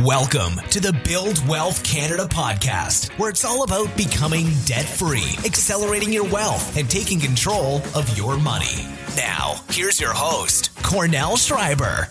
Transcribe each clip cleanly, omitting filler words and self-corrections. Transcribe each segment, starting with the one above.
Welcome to the Build Wealth Canada podcast, where it's all about becoming debt-free, accelerating your wealth, and taking control of your money. Now, here's your host, Cornell Schreiber.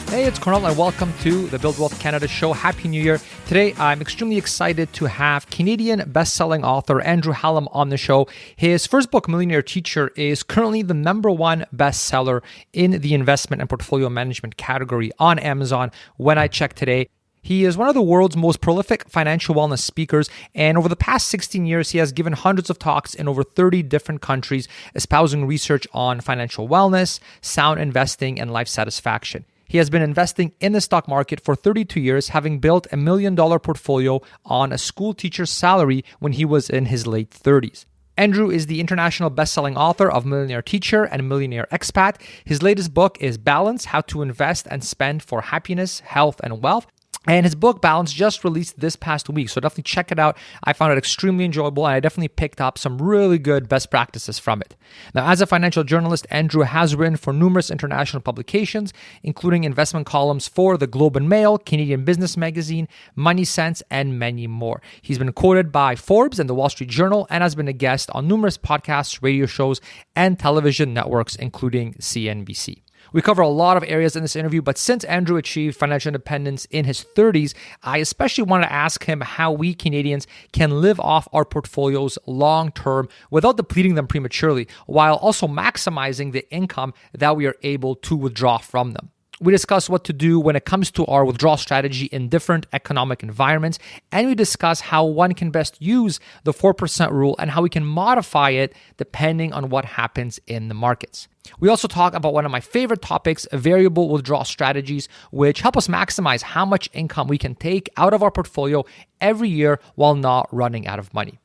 Hey, it's Cornell, and welcome to the Build Wealth Canada show. Happy New Year. Today, I'm extremely excited to have Canadian best-selling author Andrew Hallam on the show. His first book, Millionaire Teacher, is currently the #1 bestseller in the investment and portfolio management category on Amazon when I checked today. He is one of the world's most prolific financial wellness speakers, and over the past 16 years, he has given hundreds of talks in over 30 different countries, espousing research on financial wellness, sound investing, and life satisfaction. He has been investing in the stock market for 32 years, having built $1 million portfolio on a school teacher's salary when he was in his late 30s. Andrew is the international best-selling author of Millionaire Teacher and Millionaire Expat. His latest book is Balance: How to Invest and Spend for Happiness, Health, and Wealth. And his book, Balance, just released this past week, so definitely check it out. I found it extremely enjoyable, and I definitely picked up some really good best practices from it. Now, as a financial journalist, Andrew has written for numerous international publications, including investment columns for the Globe and Mail, Canadian Business Magazine, Money Sense, and many more. He's been quoted by Forbes and the Wall Street Journal, and has been a guest on numerous podcasts, radio shows, and television networks, including CNBC. We cover a lot of areas in this interview, but since Andrew achieved financial independence in his 30s, I especially want to ask him how we Canadians can live off our portfolios long-term without depleting them prematurely, while also maximizing the income that we are able to withdraw from them. We discuss what to do when it comes to our withdrawal strategy in different economic environments, and we discuss how one can best use the 4% rule and how we can modify it depending on what happens in the markets. We also talk about one of my favorite topics, variable withdrawal strategies, which help us maximize how much income we can take out of our portfolio every year while not running out of money.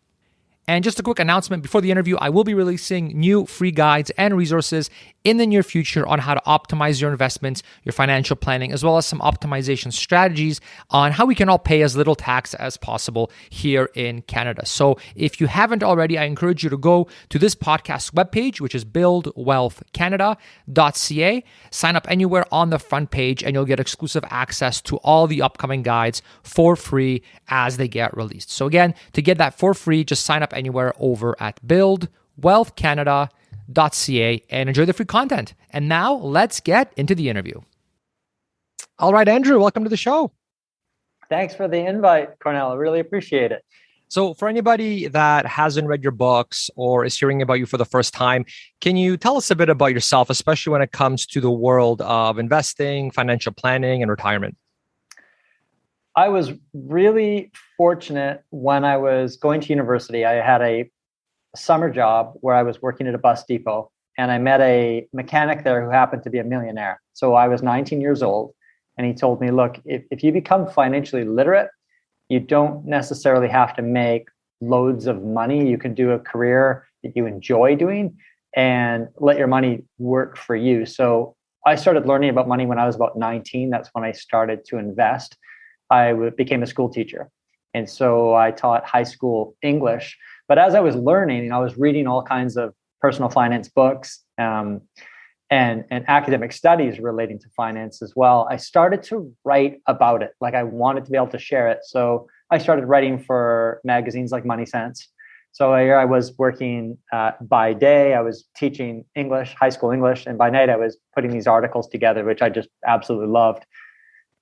And just a quick announcement before the interview, I will be releasing new free guides and resources in the near future on how to optimize your investments, your financial planning, as well as some optimization strategies on how we can all pay as little tax as possible here in Canada. So if you haven't already, I encourage you to go to this podcast webpage, which is buildwealthcanada.ca. Sign up anywhere on the front page, and you'll get exclusive access to all the upcoming guides for free as they get released. So again, to get that for free, just sign up anywhere over at buildwealthcanada.ca and enjoy the free content. And now let's get into the interview. All right, Andrew, welcome to the show. Thanks for the invite, Cornell. I really appreciate it. So for anybody that hasn't read your books or is hearing about you for the first time, can you tell us a bit about yourself, especially when it comes to the world of investing, financial planning, and retirement? I was really fortunate when I was going to university. I had a summer job where I was working at a bus depot, and I met a mechanic there who happened to be a millionaire. So I was 19 years old, and he told me, look, if you become financially literate, you don't necessarily have to make loads of money. You can do a career that you enjoy doing and let your money work for you. So I started learning about money when I was about 19. That's when I started to invest. I became a school teacher. And so I taught high school English. But as I was learning, I was reading all kinds of personal finance books and academic studies relating to finance as well. I started to write about it. Like I wanted to be able to share it. So I started writing for magazines like Money Sense. So I was working by day, I was teaching English, high school English. And by night, I was putting these articles together, which I just absolutely loved.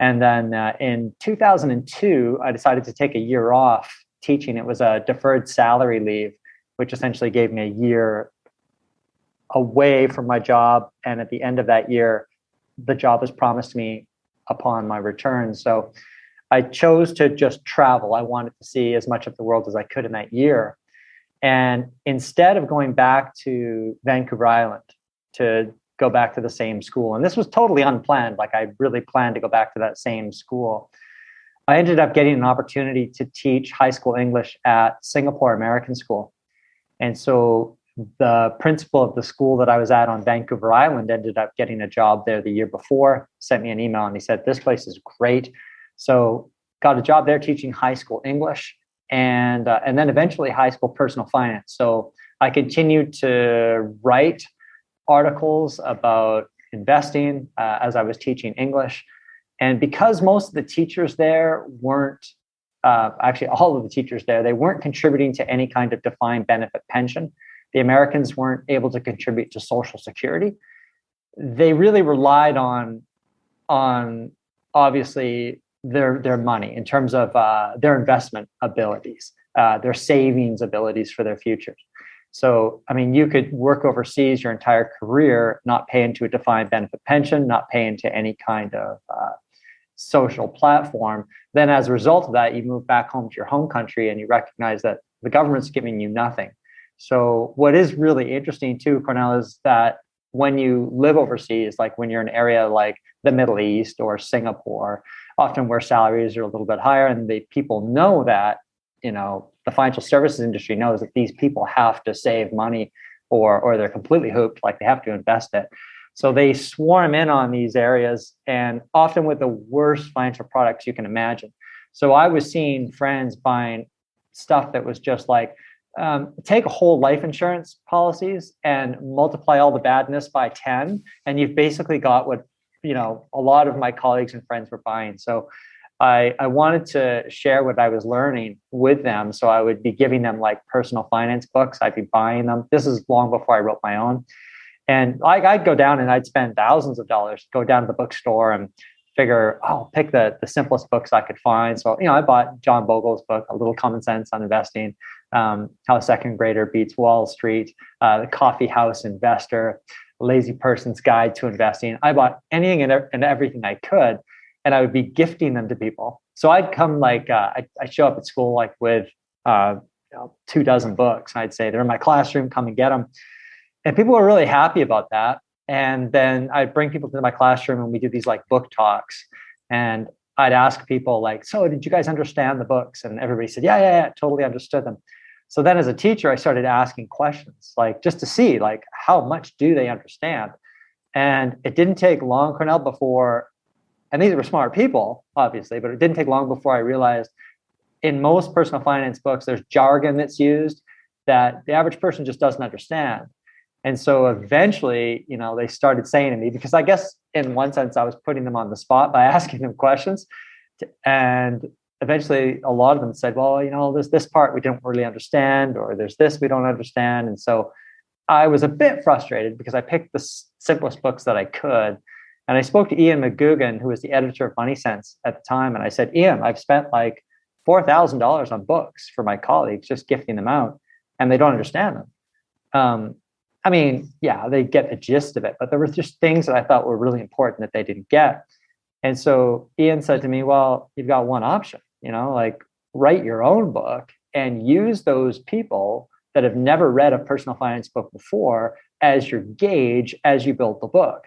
And then in 2002, I decided to take a year off teaching. It was a deferred salary leave, which essentially gave me a year away from my job. And at the end of that year, the job was promised me upon my return. So I chose to just travel. I wanted to see as much of the world as I could in that year. And instead of going back to Vancouver Island to go back to the same school. And this was totally unplanned. Like I really planned to go back to that same school. I ended up getting an opportunity to teach high school English at Singapore American School. And so the principal of the school that I was at on Vancouver Island ended up getting a job there the year before, sent me an email and he said, this place is great. So got a job there teaching high school English and then eventually high school personal finance. So I continued to write articles about investing as I was teaching English. And because most of the teachers there weren't, actually all of the teachers there, they weren't contributing to any kind of defined benefit pension. The Americans weren't able to contribute to Social Security. They really relied on obviously their money in terms of their investment abilities, their savings abilities for their futures. So, I mean, you could work overseas your entire career, not pay into a defined benefit pension, not pay into any kind of social platform. Then as a result of that, you move back home to your home country and you recognize that the government's giving you nothing. So what is really interesting too, Cornell, is that when you live overseas, like when you're in an area like the Middle East or Singapore, often where salaries are a little bit higher, and the people know that, the financial services industry knows that these people have to save money or they're completely hooped, like they have to invest it. So they swarm in on these areas, and often with the worst financial products you can imagine. So I was seeing friends buying stuff that was just like, take whole life insurance policies and multiply all the badness by 10, and you've basically got what a lot of my colleagues and friends were buying. So I wanted to share what I was learning with them. So I would be giving them like personal finance books. I'd be buying them. This is long before I wrote my own. And I'd go down and I'd spend thousands of dollars, go down to the bookstore and figure, I'll pick the simplest books I could find. So, I bought John Bogle's book, A Little Common Sense on Investing, How a Second Grader Beats Wall Street, The Coffee House Investor, Lazy Person's Guide to Investing. I bought anything and everything I could, and I would be gifting them to people. So I'd come like, I show up at school like with 24 books. And I'd say, they're in my classroom, come and get them. And people were really happy about that. And then I'd bring people to my classroom and we do these like book talks. And I'd ask people like, so did you guys understand the books? And everybody said, yeah, totally understood them. So then as a teacher, I started asking questions, like just to see like, how much do they understand? And it didn't take long, Cornell, before, and these were smart people, obviously, but it didn't take long before I realized in most personal finance books, there's jargon that's used that the average person just doesn't understand. And so eventually, they started saying to me, because I guess in one sense, I was putting them on the spot by asking them questions. And eventually, a lot of them said, well, there's this part we didn't really understand, or there's this we don't understand. And so I was a bit frustrated because I picked the simplest books that I could. And I spoke to Ian McGugan, who was the editor of Money Sense at the time. And I said, Ian, I've spent like $4,000 on books for my colleagues, just gifting them out, and they don't understand them. I mean, yeah, they get the gist of it, but there were just things that I thought were really important that they didn't get. And so Ian said to me, well, you've got one option, like write your own book and use those people that have never read a personal finance book before as your gauge as you build the book,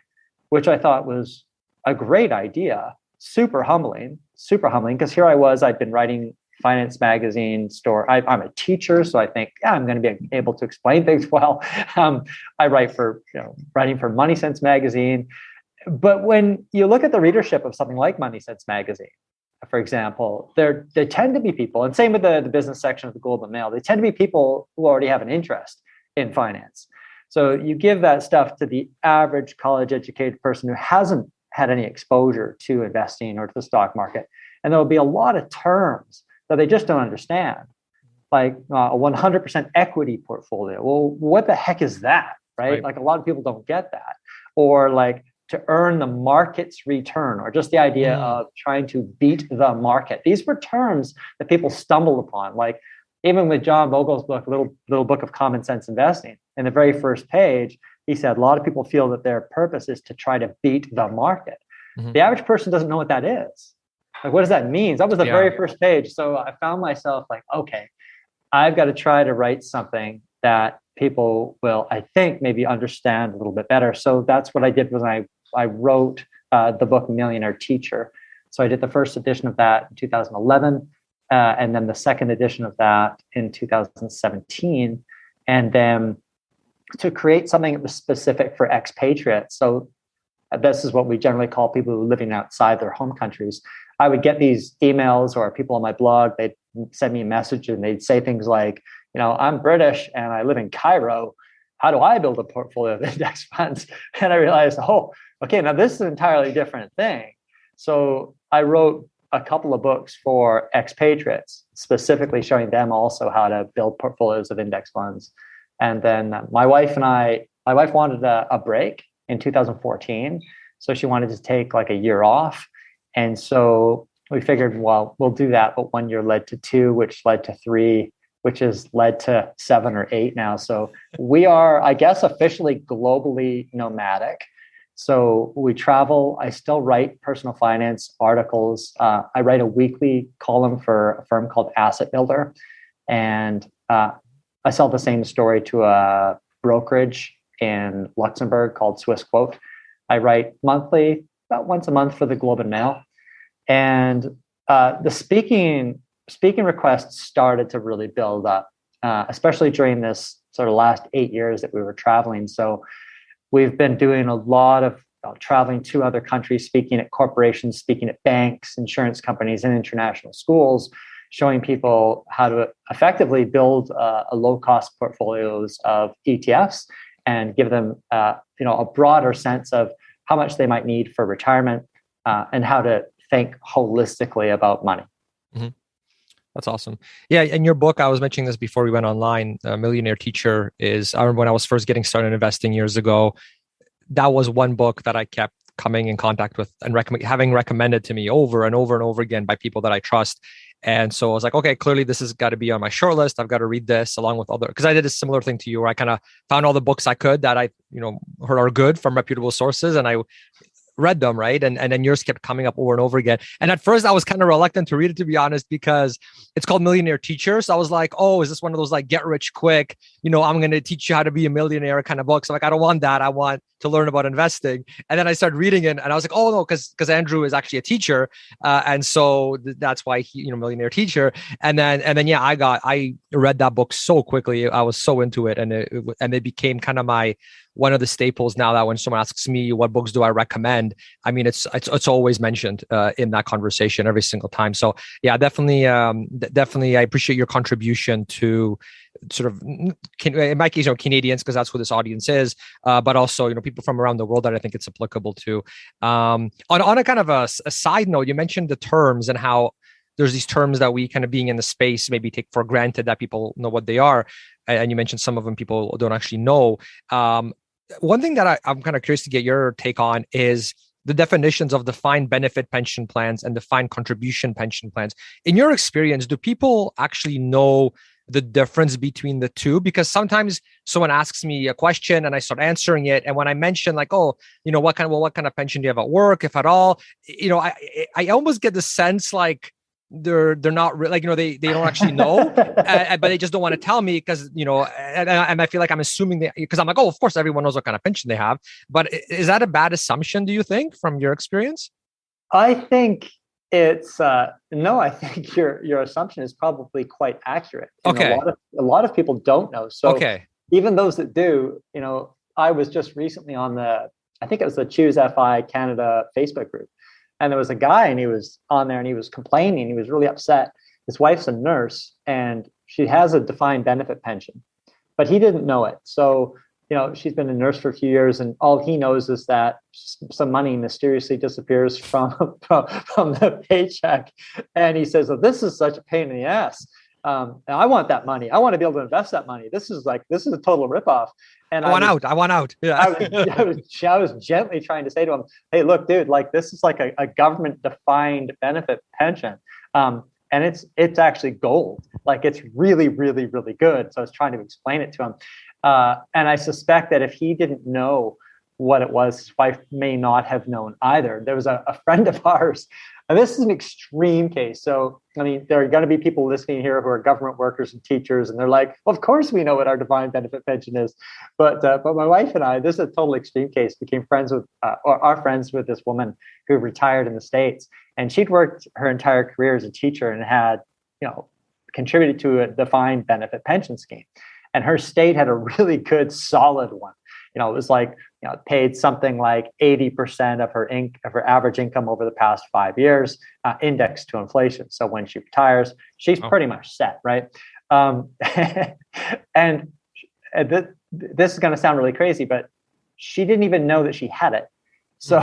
which I thought was a great idea. Super humbling, because here I was, I'd been writing finance magazine store. I'm a teacher, so I think, I'm going to be able to explain things well. I write for, writing for Money Sense magazine. But when you look at the readership of something like Money Sense magazine, for example, they tend to be people, and same with the business section of the Globe and Mail, they tend to be people who already have an interest in finance. So you give that stuff to the average college-educated person who hasn't had any exposure to investing or to the stock market, and there'll be a lot of terms that they just don't understand, like a 100% equity portfolio. Well, what the heck is that, right? Like a lot of people don't get that. Or like to earn the market's return, or just the idea of trying to beat the market. These were terms that people stumbled upon. Like even with John Bogle's book, little book of common sense investing, in the very first page, he said a lot of people feel that their purpose is to try to beat the market. Mm-hmm. The average person doesn't know what that is. Like, what does that mean? That was the very first page. So I found myself like, okay, I've got to try to write something that people will, I think, maybe understand a little bit better. So that's what I did when I wrote the book Millionaire Teacher. So I did the first edition of that in 2011, and then the second edition of that in 2017. And then to create something that was specific for expatriates. So this is what we generally call people who are living outside their home countries. I would get these emails, or people on my blog, they'd send me a message and they'd say things like, I'm British and I live in Cairo. How do I build a portfolio of index funds? And I realized, okay, now this is an entirely different thing. So I wrote a couple of books for expatriates, specifically showing them also how to build portfolios of index funds. And then my wife wanted a break in 2014. So she wanted to take like a year off. And so we figured, well, we'll do that. But 1 year led to 2, which led to 3, which has led to 7 or 8 now. So we are, I guess, officially globally nomadic. So we travel. I still write personal finance articles. I write a weekly column for a firm called Asset Builder. And I sell the same story to a brokerage in Luxembourg called Swiss Quote. I write monthly, about once a month for the Globe and Mail. And the speaking requests started to really build up, especially during this sort of last 8 years that we were traveling. So we've been doing a lot of traveling to other countries, speaking at corporations, speaking at banks, insurance companies, and international schools, showing people how to effectively build a low-cost portfolios of ETFs and give them a broader sense of how much they might need for retirement and how to think holistically about money. Mm-hmm. That's awesome. Yeah. In your book, I was mentioning this before we went online, Millionaire Teacher I remember when I was first getting started investing years ago, that was one book that I kept coming in contact with and having recommended to me over and over and over again by people that I trust. And so I was like, okay, clearly this has got to be on my short list. I've got to read this along with other, because I did a similar thing to you where I kind of found all the books I could that I, heard are good from reputable sources. And I read them, right? And then yours kept coming up over and over again. And at first I was kind of reluctant to read it, to be honest, because it's called Millionaire Teacher. So I was like, oh, is this one of those like get rich quick, I'm going to teach you how to be a millionaire kind of books. So like, I don't want that. I want to learn about investing. And then I started reading it and I was like, oh no, because Andrew is actually a teacher. And so that's why he, Millionaire Teacher. And then, yeah, I read that book so quickly. I was so into it. And it became kind of one of the staples now that when someone asks me what books do I recommend, I mean, it's always mentioned in that conversation every single time. So yeah, definitely, I appreciate your contribution to sort of, in my case, Canadians, because that's who this audience is, but also, people from around the world that I think it's applicable to. On a kind of a side note, you mentioned the terms and how there's these terms that we kind of being in the space maybe take for granted that people know what they are. And you mentioned some of them people don't actually know. One thing that I'm kind of curious to get your take on is the definitions of defined benefit pension plans and defined contribution pension plans. In your experience, do people actually know the difference between the two? Because sometimes someone asks me a question and I start answering it. And when I mention like, oh, what kind of pension do you have at work, if at all, I almost get the sense like they're not like, they don't actually know, but they just don't want to tell me because, and I feel like I'm assuming because I'm like, oh, of course, everyone knows what kind of pension they have. But is that a bad assumption, do you think, from your experience? I think it's no. I think your assumption is probably quite accurate. Okay. A lot of people don't know. So okay. Even those that do, I was just recently on I think it was the Choose FI Canada Facebook group, and there was a guy, and he was on there, and he was complaining. He was really upset. His wife's a nurse, and she has a defined benefit pension, but he didn't know it. So she's been a nurse for a few years, and all he knows is that some money mysteriously disappears from the paycheck. And he says, "Oh, this is such a pain in the ass. And I want that money. I want to be able to invest that money. This is a total ripoff." And I want out. Yeah. I was gently trying to say to him, "Hey, look, dude, like this is like a government defined benefit pension. And it's actually gold. Like it's really, really, really good." So I was trying to explain it to him. And I suspect that if he didn't know what it was, his wife may not have known either. There was a friend of ours, and this is an extreme case. So, I mean, there are going to be people listening here who are government workers and teachers, and they're like, well, of course we know what our defined benefit pension is. But my wife and I, this is a total extreme case, became friends with, or are friends with this woman who retired in the States. And she'd worked her entire career as a teacher and had, contributed to a defined benefit pension scheme. And her state had a really good, solid one. It was like, paid something like 80% of her average income over the past 5 years, indexed to inflation. So when she retires, she's pretty much set, right? And this is going to sound really crazy, but she didn't even know that she had it. So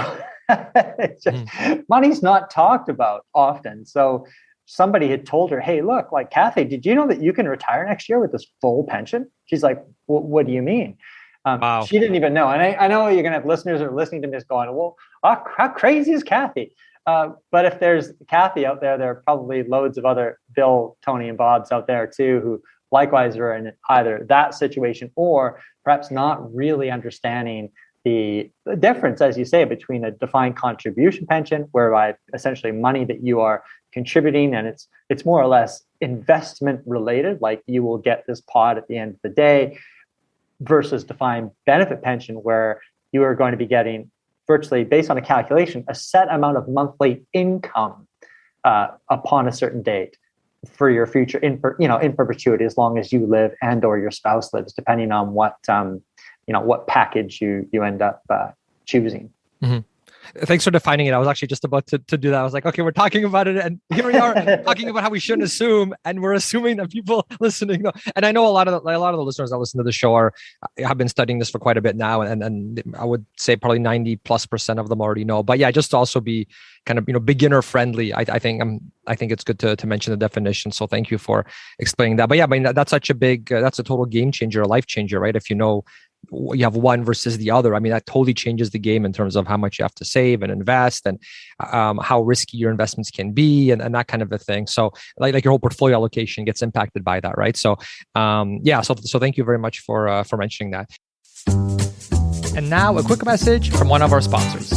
Money's not talked about often. So somebody had told her, hey, look, like, Kathy, did you know that you can retire next year with this full pension? She's like, what do you mean? Wow. She didn't even know. And I know you're going to have listeners who are listening to this going, well, how crazy is Kathy? But if there's Kathy out there, there are probably loads of other Bill, Tony, and Bobs out there too, who likewise are in either that situation or perhaps not really understanding the difference, as you say, between a defined contribution pension, whereby essentially money that you are contributing, and it's more or less investment related, like you will get this pot at the end of the day, versus defined benefit pension, where you are going to be getting virtually, based on a calculation, a set amount of monthly income upon a certain date for your future in perpetuity, as long as you live and or your spouse lives, depending on what package you end up choosing. Mm-hmm. Thanks for defining it. I was actually just about to do that. I was like, okay, we're talking about it, and here we are talking about how we shouldn't assume, and we're assuming that people listening know. And I know a lot of the listeners that listen to the show have been studying this for quite a bit now, and I would say probably 90+% of them already know. But yeah, just to also be kind of beginner friendly, I think it's good to mention the definition. So thank you for explaining that. But yeah, I mean that's such a big that's a total game changer, a life changer, right? If you know you have one versus the other, I mean, that totally changes the game in terms of how much you have to save and invest, and how risky your investments can be, and that kind of a thing. So like your whole portfolio allocation gets impacted by that, right? So so thank you very much for mentioning that. And now a quick message from one of our sponsors.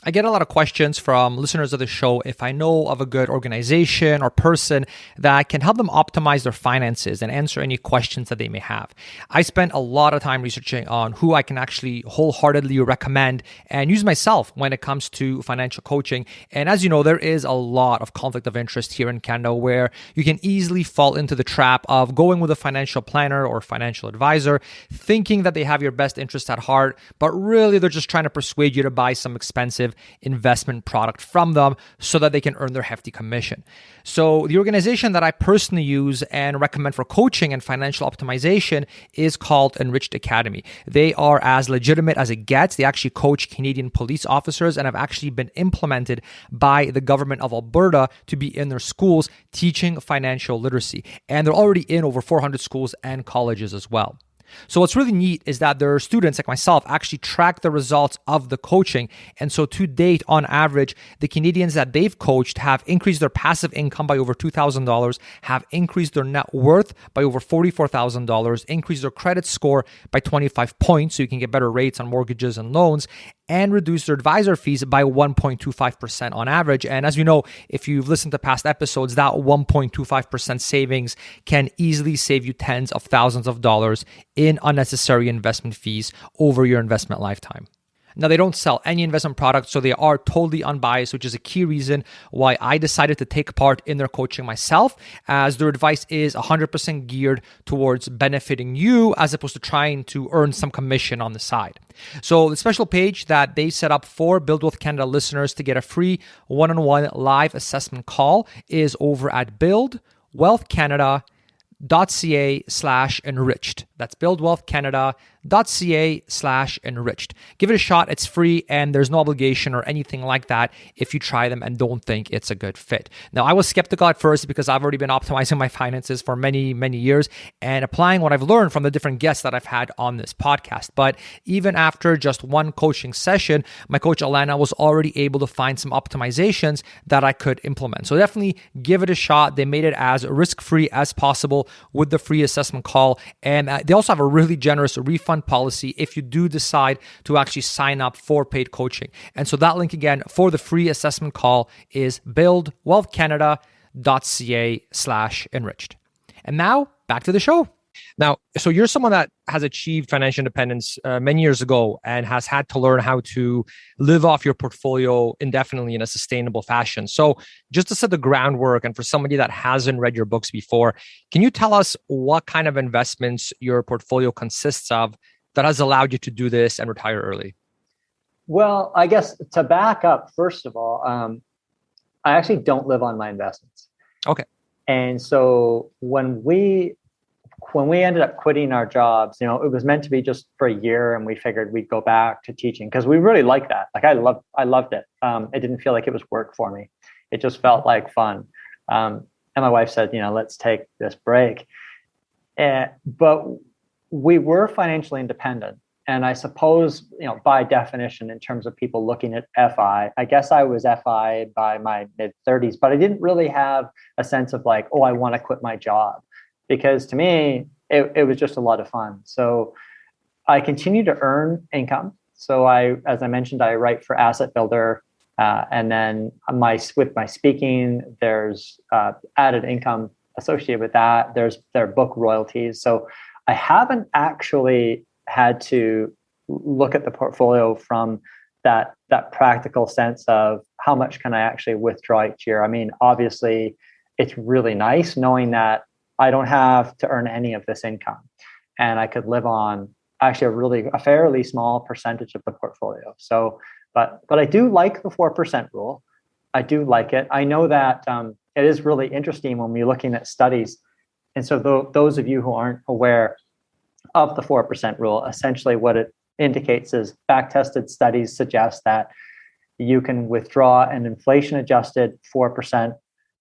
I get a lot of questions from listeners of the show if I know of a good organization or person that can help them optimize their finances and answer any questions that they may have. I spent a lot of time researching on who I can actually wholeheartedly recommend and use myself when it comes to financial coaching. And as you know, there is a lot of conflict of interest here in Canada, where you can easily fall into the trap of going with a financial planner or financial advisor, thinking that they have your best interest at heart, but really they're just trying to persuade you to buy some expensive investment product from them so that they can earn their hefty commission. So the organization that I personally use and recommend for coaching and financial optimization is called Enriched Academy. They are as legitimate as it gets. They actually coach Canadian police officers and have actually been implemented by the government of Alberta to be in their schools teaching financial literacy. And they're already in over 400 schools and colleges as well. So what's really neat is that their students, like myself, actually track the results of the coaching. And so to date, on average, the Canadians that they've coached have increased their passive income by over $2,000, have increased their net worth by over $44,000, increased their credit score by 25 points so you can get better rates on mortgages and loans, and reduce their advisor fees by 1.25% on average. And as you know, if you've listened to past episodes, that 1.25% savings can easily save you tens of thousands of dollars in unnecessary investment fees over your investment lifetime. Now, they don't sell any investment products, so they are totally unbiased, which is a key reason why I decided to take part in their coaching myself, as their advice is 100% geared towards benefiting you as opposed to trying to earn some commission on the side. So the special page that they set up for Build Wealth Canada listeners to get a free one-on-one live assessment call is over at buildwealthcanada.ca/enriched. That's buildwealthcanada.ca/enriched. Give it a shot. It's free and there's no obligation or anything like that if you try them and don't think it's a good fit. Now, I was skeptical at first because I've already been optimizing my finances for many, many years and applying what I've learned from the different guests that I've had on this podcast. But even after just one coaching session, my coach Alana was already able to find some optimizations that I could implement. So definitely give it a shot. They made it as risk-free as possible with the free assessment call. And they also have a really generous refund policy if you do decide to actually sign up for paid coaching. And so that link again for the free assessment call is buildwealthcanada.ca/enriched. And now back to the show. Now, so you're someone that has achieved financial independence many years ago and has had to learn how to live off your portfolio indefinitely in a sustainable fashion. So just to set the groundwork, and for somebody that hasn't read your books before, can you tell us what kind of investments your portfolio consists of that has allowed you to do this and retire early? Well, I guess to back up, first of all, I actually don't live on my investments. Okay. And so when we when we ended up quitting our jobs, it was meant to be just for a year, and we figured we'd go back to teaching because we really liked that. Like I loved it. It didn't feel like it was work for me. It just felt like fun. And my wife said, let's take this break. But we were financially independent. And I suppose, by definition, in terms of people looking at FI, I guess I was FI by my mid-30s, but I didn't really have a sense of like, oh, I want to quit my job. Because to me, it was just a lot of fun. So I continue to earn income. So as I mentioned, I write for Asset Builder. And then with my speaking, there's added income associated with that. There are book royalties. So I haven't actually had to look at the portfolio from that practical sense of how much can I actually withdraw each year. I mean, obviously, it's really nice knowing that I don't have to earn any of this income, and I could live on actually a fairly small percentage of the portfolio. So, but I do like the 4% rule. I do like it. I know that it is really interesting when we're looking at studies. And so those of you who aren't aware of the 4% rule, essentially what it indicates is back-tested studies suggest that you can withdraw an inflation-adjusted 4%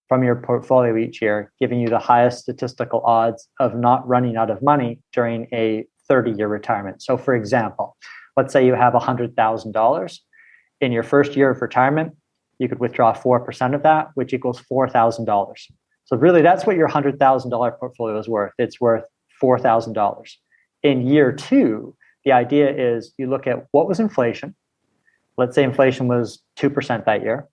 from your portfolio each year, giving you the highest statistical odds of not running out of money during a 30-year retirement. So for example, let's say you have $100,000. In your first year of retirement, you could withdraw 4% of that, which equals $4,000. So really, that's what your $100,000 portfolio is worth. It's worth $4,000. In year two, the idea is you look at what was inflation. Let's say inflation was 2% that year.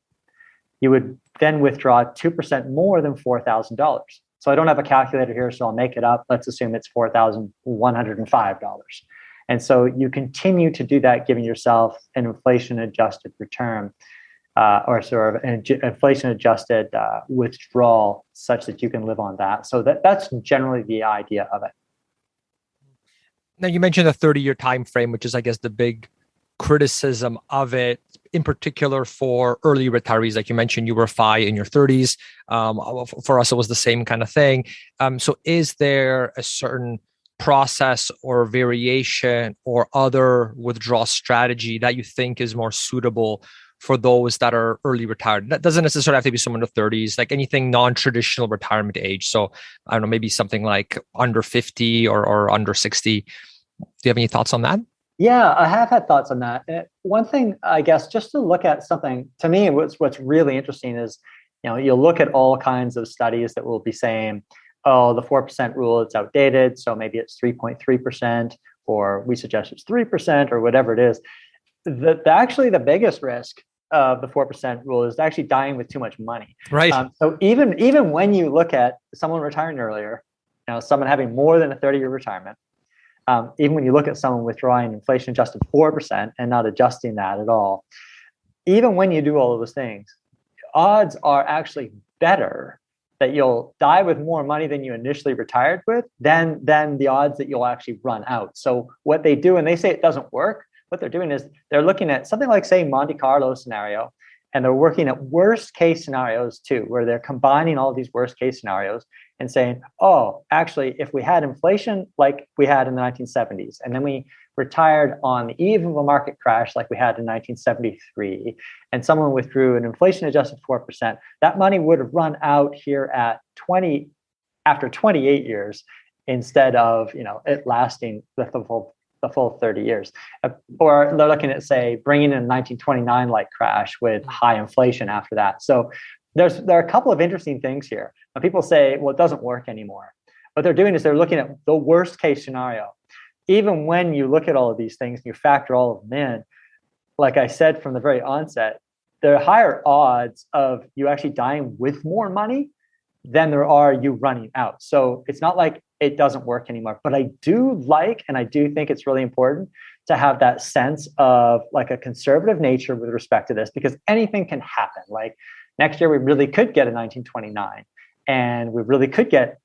You would then withdraw 2% more than $4,000. So I don't have a calculator here, so I'll make it up. Let's assume it's $4,105. And so you continue to do that, giving yourself an inflation-adjusted return, or sort of an inflation-adjusted withdrawal, such that you can live on that. So that's generally the idea of it. Now, you mentioned a 30-year time frame, which is, I guess, the big criticism of it, in particular for early retirees. Like you mentioned, you were FI in your 30s. For us, it was the same kind of thing. So is there a certain process or variation or other withdrawal strategy that you think is more suitable for those that are early retired? That doesn't necessarily have to be someone in the 30s, like anything non-traditional retirement age. So I don't know, maybe something like under 50 or under 60. Do you have any thoughts on that? Yeah, I have had thoughts on that. One thing, I guess, just to look at something, to me, what's really interesting is, you'll look at all kinds of studies that will be saying, oh, the 4% rule, it's outdated, so maybe it's 3.3%, or we suggest it's 3%, or whatever it is. Actually, the biggest risk of the 4% rule is actually dying with too much money. Right. So even when you look at someone retiring earlier, someone having more than a 30-year retirement, even when you look at someone withdrawing inflation-adjusted 4% and not adjusting that at all, even when you do all of those things, odds are actually better that you'll die with more money than you initially retired with than the odds that you'll actually run out. So what they do, and they say it doesn't work, what they're doing is they're looking at something like, say, Monte Carlo scenario, and they're working at worst case scenarios too, where they're combining all of these worst case scenarios and saying, oh, actually, if we had inflation like we had in the 1970s, and then we retired on the eve of a market crash like we had in 1973, and someone withdrew an inflation-adjusted 4%, that money would have run out here after 28 years instead of it lasting the full 30 years. Or they're looking at, say, bringing in a 1929 like crash with high inflation after that. So there are a couple of interesting things here. Now, people say, well, it doesn't work anymore. What they're doing is they're looking at the worst case scenario. Even when you look at all of these things and you factor all of them in, like I said from the very onset, there are higher odds of you actually dying with more money than there are you running out. So it's not like it doesn't work anymore. But I do like, and I do think it's really important to have that sense of like a conservative nature with respect to this, because anything can happen. Like next year, we really could get a 1929, and we really could get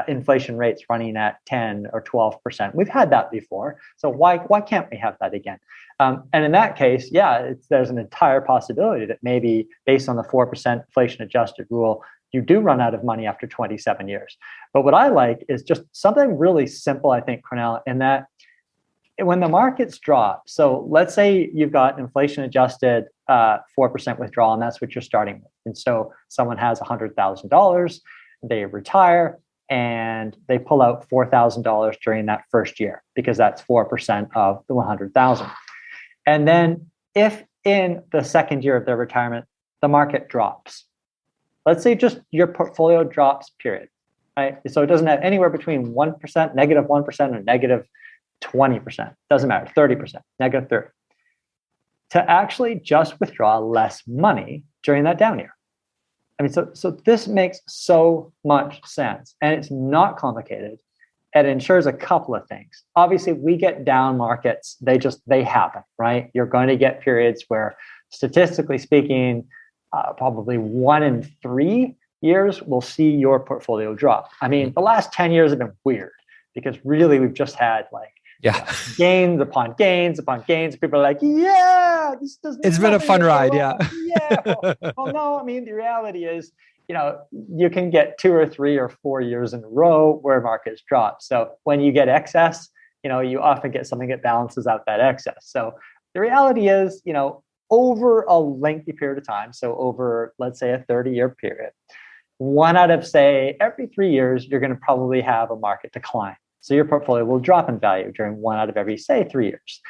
inflation rates running at 10 or 12%. We've had that before. So why can't we have that again? And in that case, yeah, there's an entire possibility that maybe based on the 4% inflation adjusted rule, you do run out of money after 27 years. But what I like is just something really simple, I think, Cornell, in that when the markets drop, so let's say you've got inflation adjusted 4% withdrawal, and that's what you're starting with. And so someone has $100,000, they retire, and they pull out $4,000 during that first year because that's 4% of the 100,000. And then if in the second year of their retirement, the market drops, let's say just your portfolio drops, period, right? So it doesn't have anywhere between 1%, negative 1%, or negative 20%, doesn't matter, 30%, negative 30, to actually just withdraw less money during that down year. I mean, so this makes so much sense, and it's not complicated. It ensures a couple of things. Obviously, we get down markets, they happen, right? You're going to get periods where, statistically speaking, probably 1 in 3 years will see your portfolio drop. I mean, the last 10 years have been weird because really we've just had gains upon gains upon gains. People are like, yeah, this doesn't. It's been a fun ride, yeah. Yeah. Well, no, I mean, the reality is, you can get 2 or 3 or 4 years in a row where markets drop. So when you get excess, you often get something that balances out that excess. So the reality is, over a lengthy period of time, so over, let's say, a 30-year period, 1 out of, say, every 3 years, you're going to probably have a market decline. So your portfolio will drop in value during 1 out of every, say, 3 years.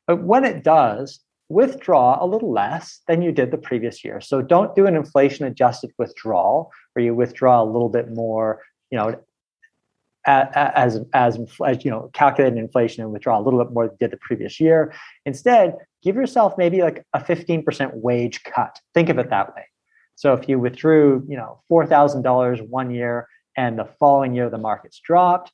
But when it does, withdraw a little less than you did the previous year. So don't do an inflation-adjusted withdrawal where you withdraw a little bit more, as calculated inflation and withdraw a little bit more than you did the previous year. Instead, give yourself maybe like a 15% wage cut. Think of it that way. So if you withdrew, $4,000 one year and the following year the market's dropped,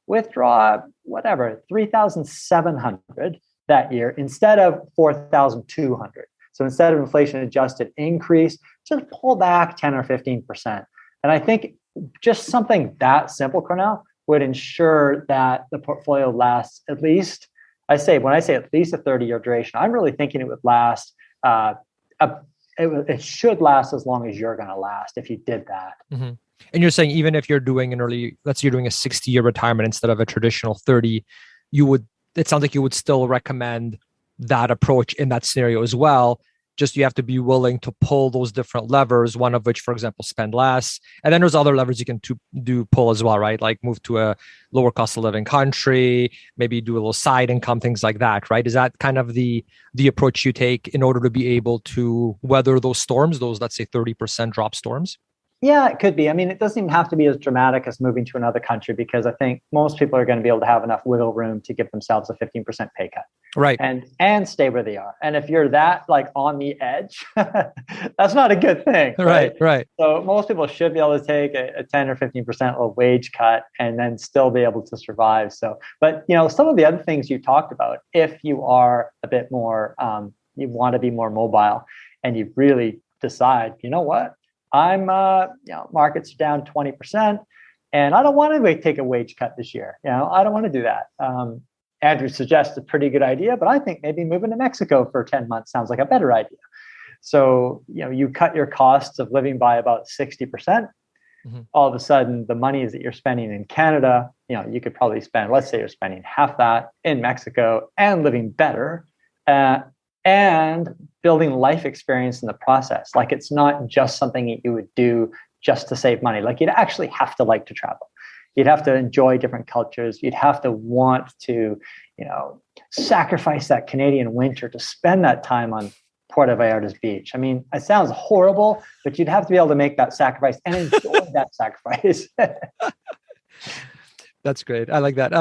withdraw whatever, $3,700 that year instead of $4,200. So instead of inflation adjusted increase, just pull back 10 or 15%. And I think just something that simple, Cornell, would ensure that the portfolio lasts at least, when I say at least a 30-year duration, I'm really thinking it would last, it should last as long as you're going to last if you did that. Mm-hmm. And you're saying even if you're doing let's say you're doing a 60-year retirement instead of a traditional 30, it sounds like you would still recommend that approach in that scenario as well. Just you have to be willing to pull those different levers, one of which, for example, spend less. And then there's other levers you can pull as well, right? Like move to a lower cost of living country, maybe do a little side income, things like that, right? Is that kind of the approach you take in order to be able to weather those storms, those, let's say, 30% drop storms? Yeah, it could be. I mean, it doesn't even have to be as dramatic as moving to another country, because I think most people are going to be able to have enough wiggle room to give themselves a 15% pay cut. Right. And stay where they are. And if you're that on the edge, that's not a good thing. Right. So most people should be able to take a 10 or 15% wage cut and then still be able to survive. So, but some of the other things you talked about, if you are a bit more, you want to be more mobile and you really decide, what? I'm, markets are down 20% and I don't want to take a wage cut this year. I don't want to do that. Andrew suggests a pretty good idea, but I think maybe moving to Mexico for 10 months sounds like a better idea. So, you cut your costs of living by about 60%. Mm-hmm. All of a sudden, the monies that you're spending in Canada, you could probably spend, let's say you're spending half that in Mexico and living better. And building life experience in the process. Like, it's not just something that you would do just to save money. Like, you'd actually have to like to travel. You'd have to enjoy different cultures. You'd have to want to, sacrifice that Canadian winter to spend that time on Puerto Vallarta's beach. I mean, it sounds horrible, but you'd have to be able to make that sacrifice and enjoy that sacrifice. That's great. I like that.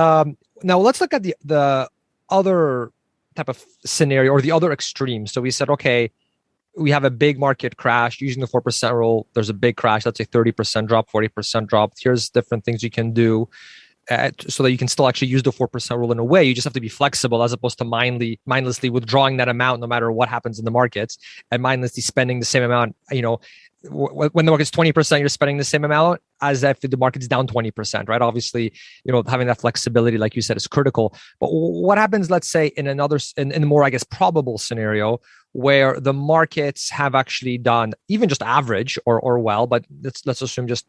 Now let's look at the other type of scenario, or the other extreme. So we said, okay, we have a big market crash using the 4% rule. There's a big crash, let's say 30% drop, 40% drop. Here's different things you can do so that you can still actually use the 4% rule in a way. You just have to be flexible as opposed to mindlessly withdrawing that amount no matter what happens in the markets, and mindlessly spending the same amount, when the market's 20%, you're spending the same amount as if the market's down 20%, right? Obviously, having that flexibility, like you said, is critical. But what happens, let's say, in a more, I guess, probable scenario where the markets have actually done even just average or well, but let's assume just,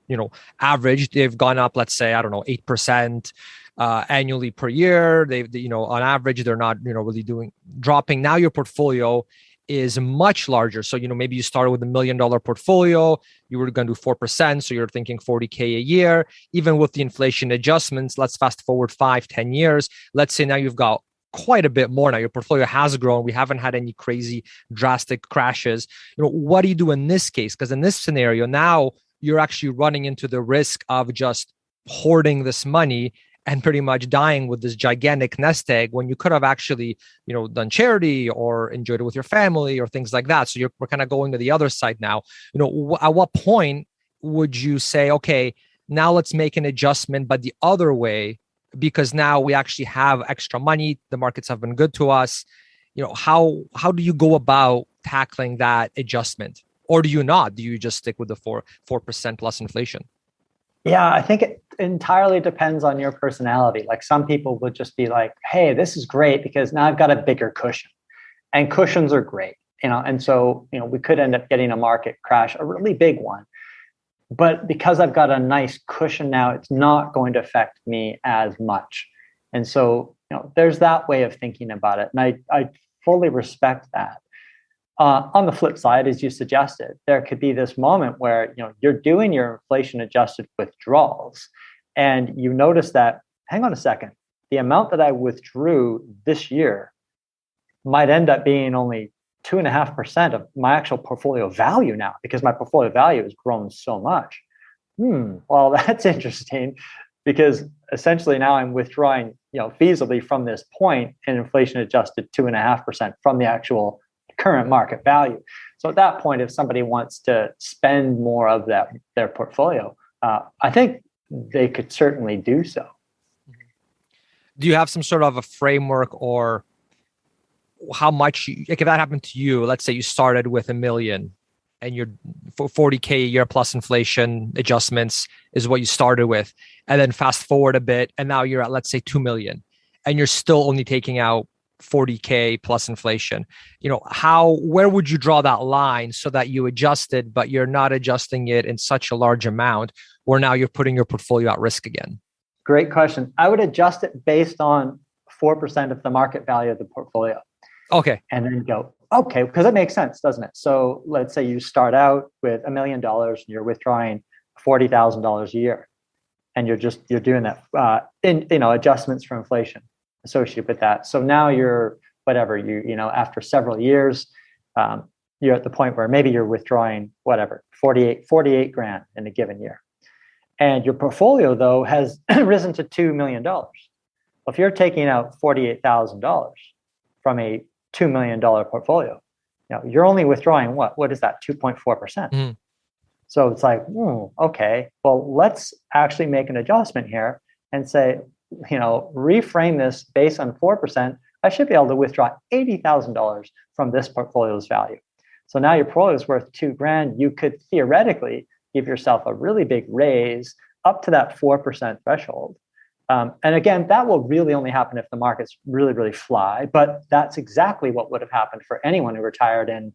average, they've gone up, let's say, I don't know, 8%, annually per year. On average, they're not, really dropping. Now your portfolio is much larger. So, maybe you started with $1 million portfolio, you were going to do 4%. So you're thinking 40K a year, even with the inflation adjustments. Let's fast forward 5-10 years. Let's say now you've got quite a bit more. Now your portfolio has grown. We haven't had any crazy drastic crashes. What do you do in this case? Because in this scenario, now you're actually running into the risk of just hoarding this money and pretty much dying with this gigantic nest egg when you could have actually, done charity or enjoyed it with your family or things like that. So we're kind of going to the other side now. At what point would you say, okay, now let's make an adjustment, but the other way, because now we actually have extra money. The markets have been good to us. How do you go about tackling that adjustment? Or do you not? Do you just stick with the 4% plus inflation? Yeah, I think it entirely depends on your personality. Like some people would just be like, hey, this is great because now I've got a bigger cushion, and cushions are great, and so, we could end up getting a market crash, a really big one. But because I've got a nice cushion now, it's not going to affect me as much. And so, there's that way of thinking about it. And I fully respect that. On the flip side, as you suggested, there could be this moment where you're doing your inflation-adjusted withdrawals, and you notice that, hang on a second, the amount that I withdrew this year might end up being only 2.5% of my actual portfolio value now, because my portfolio value has grown so much. Well, that's interesting, because essentially now I'm withdrawing, feasibly from this point an inflation-adjusted 2.5% from the actual current market value. So at that point, if somebody wants to spend more of their portfolio, I think they could certainly do so. Do you have some sort of a framework, or how much, if that happened to you, let's say you started with $1 million and you're 40K a year plus inflation adjustments is what you started with, and then fast forward a bit and now you're at, let's say, 2 million, and you're still only taking out 40K plus inflation, where would you draw that line so that you adjust it, but you're not adjusting it in such a large amount where now you're putting your portfolio at risk again? Great question. I would adjust it based on 4% of the market value of the portfolio. Okay. And then go, okay, because it makes sense, doesn't it? So let's say you start out with $1 million and you're withdrawing $40,000 a year, and you're doing that adjustments for inflation associated with that. So now you're after several years, you're at the point where maybe you're withdrawing 48 grand in a given year. And your portfolio though has risen to $2 million. Well, if you're taking out $48,000 from a $2 million portfolio, you're only withdrawing what is that? 2.4%. Mm-hmm. So it's like, okay, well, let's actually make an adjustment here and say, reframe this based on 4%, I should be able to withdraw $80,000 from this portfolio's value. So now your portfolio is worth $2 grand. You could theoretically give yourself a really big raise up to that 4% threshold. And again, that will really only happen if the markets really, really fly. But that's exactly what would have happened for anyone who retired in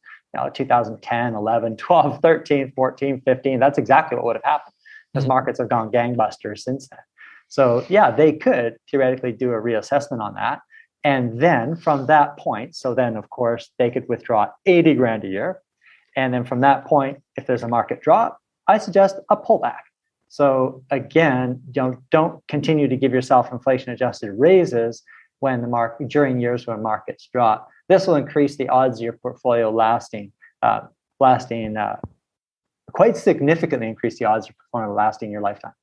2010, 11, 12, 13, 14, 15. That's exactly what would have happened, because markets have gone gangbusters since then. So yeah, they could theoretically do a reassessment on that. And then from that point, so then of course they could withdraw 80 grand a year. And then from that point, if there's a market drop, I suggest a pullback. So again, don't continue to give yourself inflation adjusted raises when the market during years when markets drop. This will increase the odds of your portfolio lasting quite significantly, increase the odds of your portfolio lasting your lifetime.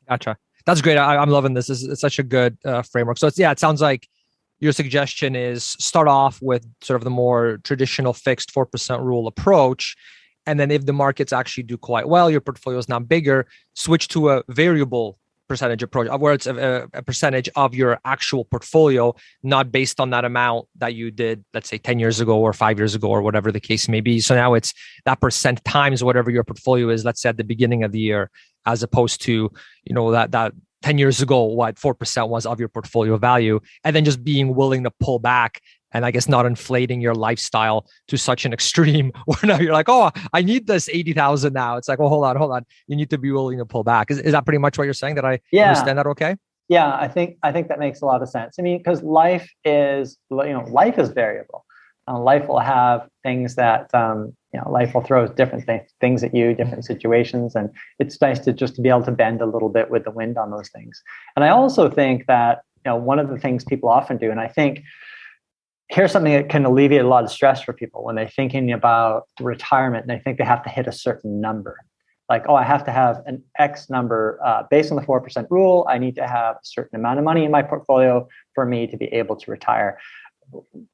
Gotcha. That's great. I'm loving this. It's such a good framework. So it sounds like your suggestion is start off with sort of the more traditional fixed 4% rule approach. And then if the markets actually do quite well, your portfolio is now bigger, switch to a variable percentage approach, where it's a percentage of your actual portfolio, not based on that amount that you did, let's say 10 years ago or 5 years ago or whatever the case may be. So now it's that percent times whatever your portfolio is, let's say at the beginning of the year, as opposed to, that 10 years ago, what 4% was of your portfolio value, and then just being willing to pull back and I guess not inflating your lifestyle to such an extreme where now you're like, oh, I need this 80,000 now. It's like, well, hold on. You need to be willing to pull back. Is that pretty much what you're saying? That I understand that okay? Yeah, I think that makes a lot of sense. I mean, because life is variable. Life will have things that, life will throw different things at you, different situations. And it's nice to be able to bend a little bit with the wind on those things. And I also think that, one of the things people often do, and I think here's something that can alleviate a lot of stress for people when they're thinking about retirement and they think they have to hit a certain number. Like, oh, I have to have an X number based on the 4% rule. I need to have a certain amount of money in my portfolio for me to be able to retire.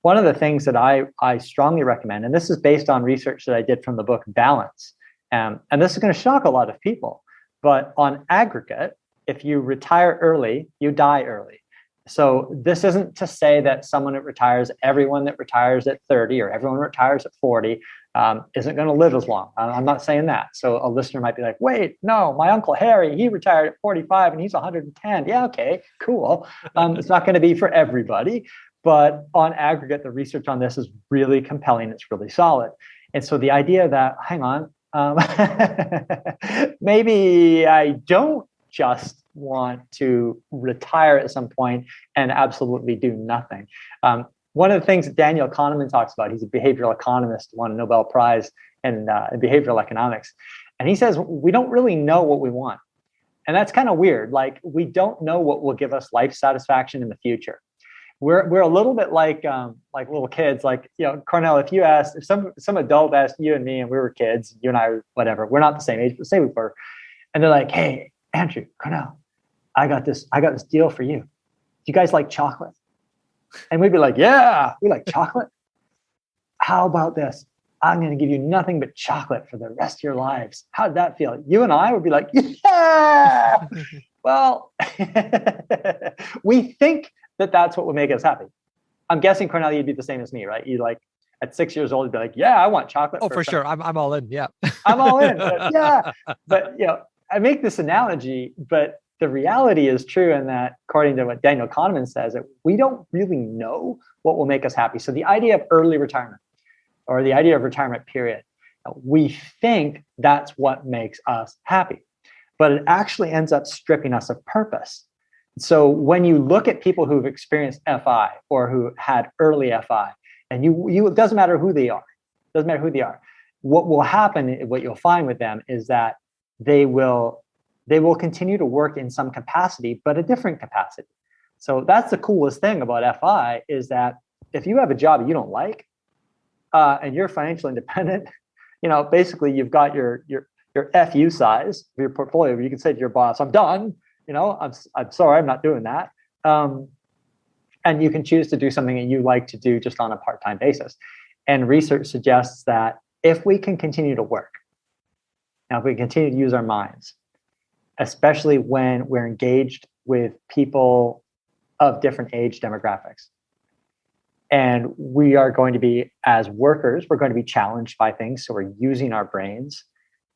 One of the things that I strongly recommend, and this is based on research that I did from the book Balance, and this is going to shock a lot of people, but on aggregate, if you retire early, you die early. So this isn't to say that everyone that retires at 30 or everyone retires at 40 isn't going to live as long. I'm not saying that. So a listener might be like, wait, no, my Uncle Harry, he retired at 45 and he's 110. Yeah, okay, cool. It's not going to be for everybody. But on aggregate, the research on this is really compelling. It's really solid. And so the idea that, hang on, maybe I don't just want to retire at some point and absolutely do nothing. One of the things that Daniel Kahneman talks about, he's a behavioral economist, won a Nobel Prize in behavioral economics. And he says, we don't really know what we want. And that's kind of weird. Like, we don't know what will give us life satisfaction in the future. We're a little bit like little kids. Like, Cornell, if some adult asked you and me, and we were kids, you and I, whatever, we're not the same age, but say we were, and they're like, hey, Andrew, Cornell, I got this deal for you. Do you guys like chocolate? And we'd be like, yeah, we like chocolate. How about this? I'm going to give you nothing but chocolate for the rest of your lives. How'd that feel? You and I would be like, yeah. Well, we think that that's what would make us happy. I'm guessing, Cornell, you'd be the same as me, right? You like at 6 years old, you'd be like, yeah, I want chocolate. Oh, for sure. I'm all in. Yeah. I'm all in. But yeah. But, I make this analogy, but the reality is true in that, according to what Daniel Kahneman says, that we don't really know what will make us happy. So the idea of early retirement or the idea of retirement period, we think that's what makes us happy, but it actually ends up stripping us of purpose. So when you look at people who've experienced FI or who had early FI, and it doesn't matter who they are, what will happen, what you'll find with them is that they will continue to work in some capacity, but a different capacity. So that's the coolest thing about FI is that if you have a job that you don't like, and you're financially independent, basically you've got your FU size of your portfolio where you can say to your boss, I'm done, I'm sorry, I'm not doing that. And you can choose to do something that you like to do just on a part-time basis. And research suggests that if we can continue to work, now if we continue to use our minds, especially when we're engaged with people of different age demographics, and we are going to be, as workers, we're going to be challenged by things, so we're using our brains.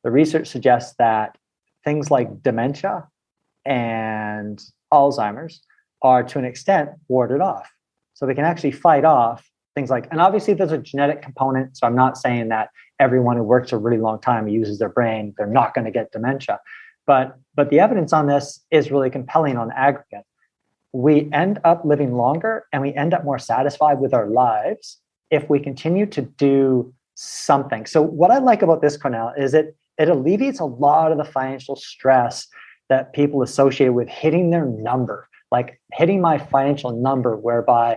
The research suggests that things like dementia and Alzheimer's are, to an extent, warded off. So they can actually fight off things like, and obviously there's a genetic component, so I'm not saying that everyone who works a really long time and uses their brain, they're not going to get dementia. But the evidence on this is really compelling on aggregate. We end up living longer and we end up more satisfied with our lives if we continue to do something. So what I like about this, Cornell, is it alleviates a lot of the financial stress that people associate with hitting their number, like hitting my financial number, whereby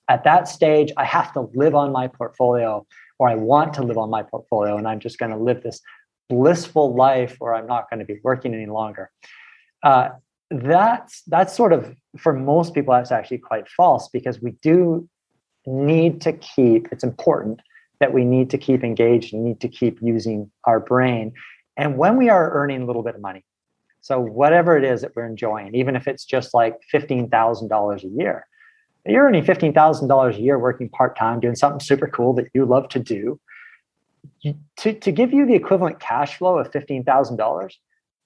at that stage, I have to live on my portfolio, or I want to live on my portfolio, and I'm just going to live this blissful life where I'm not going to be working any longer. That's sort of, for most people, that's actually quite false, because we do need to keep, it's important that we need to keep engaged and need to keep using our brain. And when we are earning a little bit of money, So whatever it is that we're enjoying, even if it's just like $15,000 a year, you're earning $15,000 a year working part-time, doing something super cool that you love to do. To give you the equivalent cash flow of $15,000,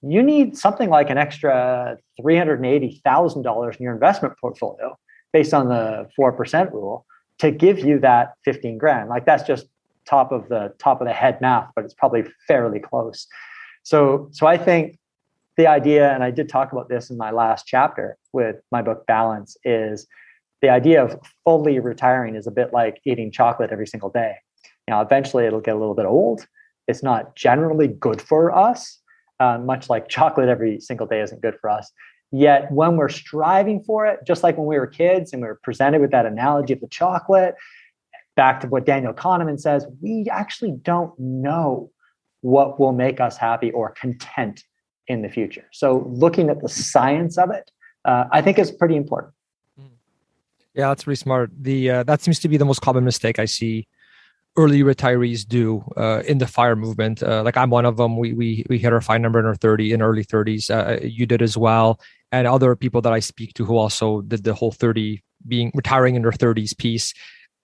you need something like an extra $380,000 in your investment portfolio based on the 4% rule to give you that 15 grand. Like that's just top of the head math, but it's probably fairly close. So I think the idea, and I did talk about this in my last chapter with my book Balance, is the idea of fully retiring is a bit like eating chocolate every single day. Eventually it'll get a little bit old. It's not generally good for us, much like chocolate every single day isn't good for us. Yet when we're striving for it, just like when we were kids and we were presented with that analogy of the chocolate, back to what Daniel Kahneman says, we actually don't know what will make us happy or content in the future. So looking at the science of it, I think is pretty important. Yeah, that's pretty smart. That seems to be the most common mistake I see early retirees do in the FIRE movement. Like I'm one of them. We hit our FIRE number in our early 30s. You did as well, and other people that I speak to who also did the whole retiring in their 30s piece.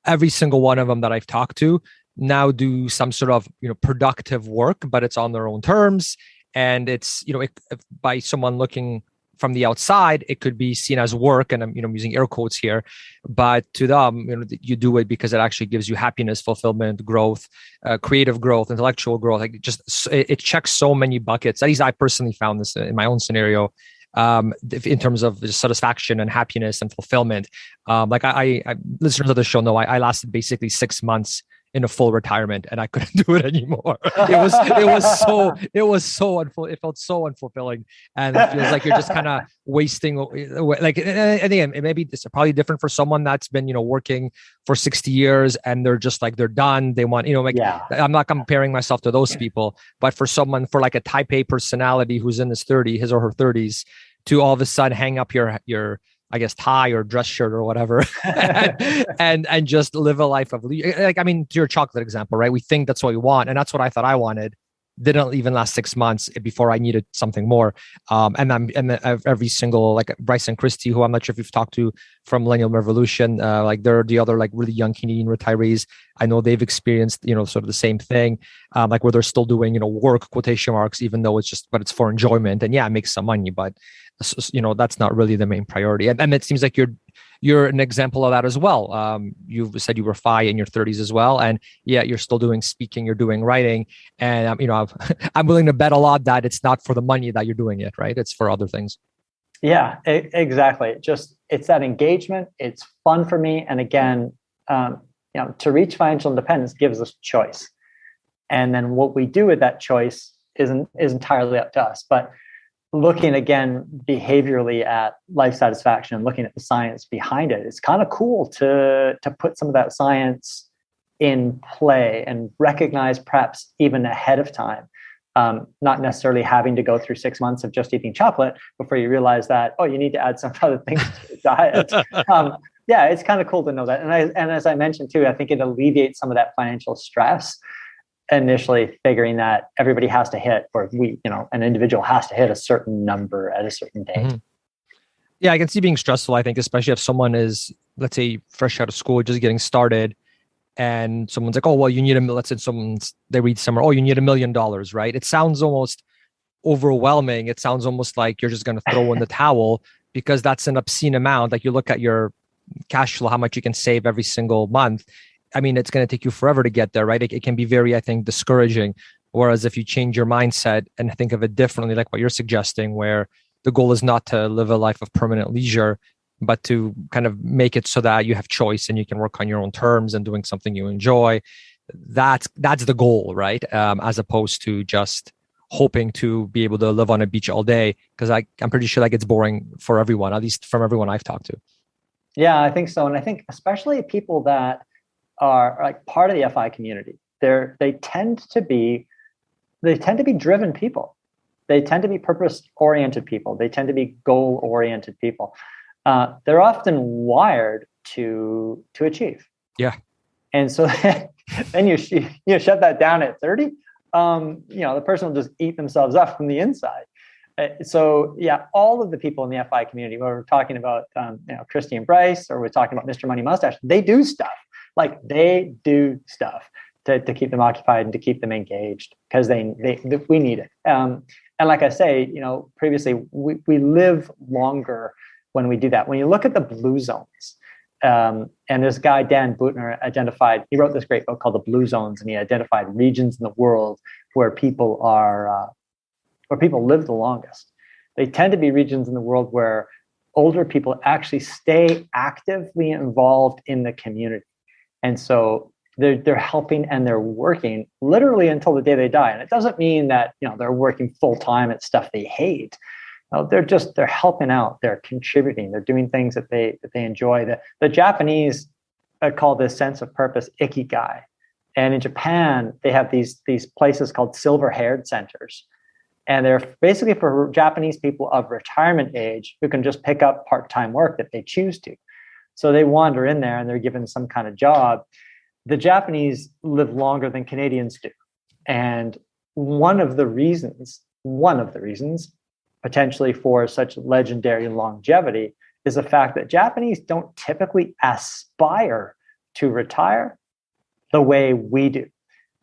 Every single one of them that I've talked to now do some sort of productive work, but it's on their own terms, and it's by someone looking from the outside, it could be seen as work, and I'm using air quotes here, but to them, you do it because it actually gives you happiness, fulfillment, growth, creative growth, intellectual growth. Like it checks so many buckets. At least I personally found this in my own scenario, in terms of just satisfaction and happiness and fulfillment. Like I listeners of the show know I lasted basically 6 months in a full retirement, and I couldn't do it anymore. It felt so unfulfilling, and it feels like you're just kind of wasting. Like, and again, it maybe it's probably different for someone that's been working for 60 years and they're just like they're done. They want I'm not comparing myself to those people, but for someone for like a type A personality who's in his or her 30s, to all of a sudden hang up your I guess tie or dress shirt or whatever, and just live a life of like, I mean, to your chocolate example, right? We think that's what we want, and that's what I thought I wanted. Didn't even last 6 months before I needed something more. And every single, like Bryce and Christy, who I'm not sure if you've talked to from Millennial Revolution, like they're the other like really young Canadian retirees. I know they've experienced sort of the same thing, like where they're still doing work quotation marks, even though but it's for enjoyment, and yeah, it makes some money, but that's not really the main priority. And it seems like you're an example of that as well. You've said you were FI in your 30s as well, and yeah, you're still doing speaking, you're doing writing, and I'm willing to bet a lot that it's not for the money that you're doing it, right? It's for other things. Yeah, exactly. It's that engagement. It's fun for me, and again, to reach financial independence gives us choice, and then what we do with that choice is entirely up to us. But looking again behaviorally at life satisfaction and looking at the science behind it, it's kind of cool to put some of that science in play and recognize perhaps even ahead of time, not necessarily having to go through 6 months of just eating chocolate before you realize that, you need to add some other things to your diet. Yeah, it's kind of cool to know that. And as I mentioned too, I think it alleviates some of that financial stress initially figuring that everybody has to hit, or an individual has to hit a certain number at a certain date. Mm-hmm. Yeah, I can see being stressful, I think, especially if someone is, let's say, fresh out of school, just getting started, and someone's like, oh, well, you need let's say they read somewhere, oh, you need $1 million, right? It sounds almost overwhelming. It sounds almost like you're just going to throw in the towel, because that's an obscene amount. Like you look at your cash flow, how much you can save every single month. I mean, it's going to take you forever to get there, right? It can be very, I think, discouraging. Whereas if you change your mindset and think of it differently, like what you're suggesting, where the goal is not to live a life of permanent leisure, but to kind of make it so that you have choice and you can work on your own terms and doing something you enjoy. That's the goal, right? As opposed to just hoping to be able to live on a beach all day, because I'm pretty sure that gets boring for everyone, at least from everyone I've talked to. Yeah, I think so. And I think especially people that are like part of the FI community, they tend to be driven people. They tend to be purpose-oriented people. They tend to be goal-oriented people. They're often wired to achieve. Yeah. And so then you shut that down at 30. The person will just eat themselves up from the inside. So yeah, all of the people in the FI community, whether we're talking about Christy and Bryce, or we're talking about Mr. Money Mustache, they do stuff. Like they do stuff to keep them occupied and to keep them engaged, because we need it. And like I say, previously, we live longer when we do that. When you look at the blue zones, and this guy, Dan Buettner, he wrote this great book called The Blue Zones, and he identified regions in the world where people live the longest. They tend to be regions in the world where older people actually stay actively involved in the community. And so they're helping and they're working literally until the day they die. And it doesn't mean that they're working full time at stuff they hate. No, they're helping out, they're contributing, they're doing things that they enjoy. The Japanese call this sense of purpose ikigai. And in Japan, they have these places called silver-haired centers. And they're basically for Japanese people of retirement age who can just pick up part-time work that they choose to. So they wander in there and they're given some kind of job. The Japanese live longer than Canadians do. And one of the reasons potentially for such legendary longevity is the fact that Japanese don't typically aspire to retire the way we do.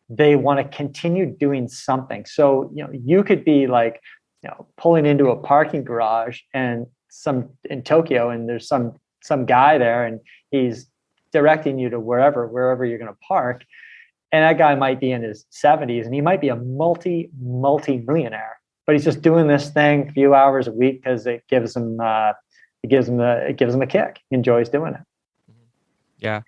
They want to continue doing something. So, you could be like, pulling into a parking garage in Tokyo, and there's some guy there and he's directing you to wherever you're going to park. And that guy might be in his 70s and he might be a multi-millionaire, but he's just doing this thing a few hours a week because it gives him a kick. He enjoys doing it. Yeah.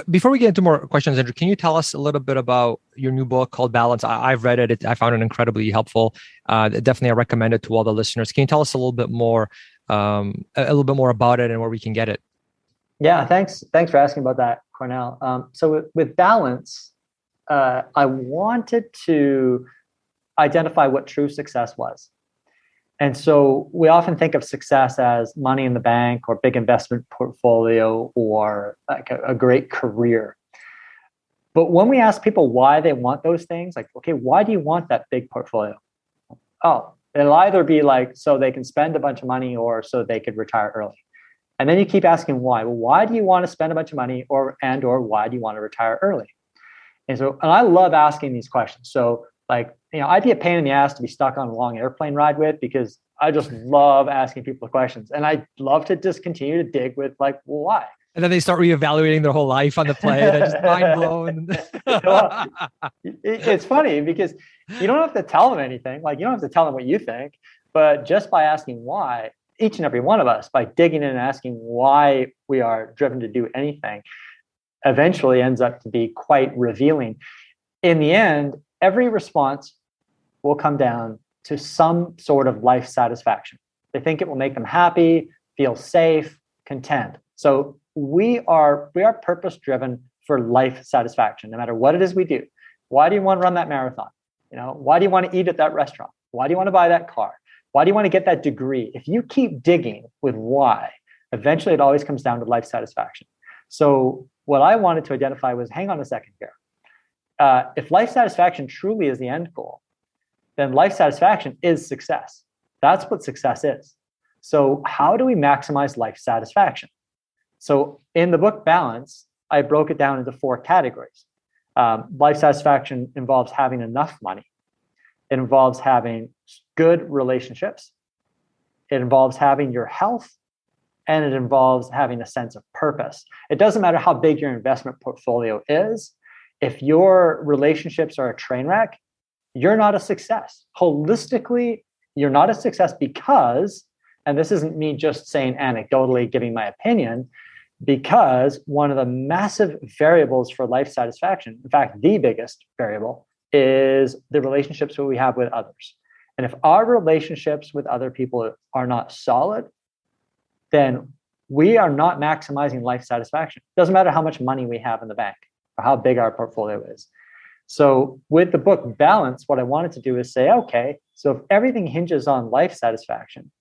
Before we get into more questions, Andrew, can you tell us a little bit about your new book called Balance? I've read it. I found it incredibly helpful. Definitely, I recommend it to all the listeners. Can you tell us a little bit more about it and where we can get it? Yeah, thanks for asking about that, Cornell. So with Balance, I wanted to identify what true success was. And so we often think of success as money in the bank or big investment portfolio or like a great career. But when we ask people why they want those things, like, okay, why do you want that big portfolio? Oh, it'll either be like so they can spend a bunch of money or so they could retire early. And then you keep asking why. Well, why do you want to spend a bunch of money or why do you want to retire early? And I love asking these questions. So I'd be a pain in the ass to be stuck on a long airplane ride with, because I just love asking people questions. And I love to just continue to dig with why? And then they start reevaluating their whole life on the plane. They're just mind blown. Well, it's funny because you don't have to tell them anything. You don't have to tell them what you think, but just by asking why, each and every one of us, by digging in and asking why we are driven to do anything, eventually ends up to be quite revealing. In the end, every response will come down to some sort of life satisfaction. They think it will make them happy, feel safe, content. So we are purpose driven for life satisfaction, no matter what it is we do. Why do you want to run that marathon? Why do you want to eat at that restaurant? Why do you want to buy that car? Why do you want to get that degree? If you keep digging with why, eventually it always comes down to life satisfaction. So what I wanted to identify was, hang on a second here. If life satisfaction truly is the end goal, then life satisfaction is success. That's what success is. So how do we maximize life satisfaction? So in the book Balance, I broke it down into 4 categories. Life satisfaction involves having enough money. It involves having good relationships. It involves having your health. And it involves having a sense of purpose. It doesn't matter how big your investment portfolio is. If your relationships are a train wreck, you're not a success. Holistically, you're not a success because, and this isn't me just saying anecdotally, giving my opinion, because one of the massive variables for life satisfaction, in fact, the biggest variable, is the relationships that we have with others. And if our relationships with other people are not solid, then we are not maximizing life satisfaction. It doesn't matter how much money we have in the bank or how big our portfolio is. So with the book Balance, what I wanted to do is say, okay, so if everything hinges on life satisfaction,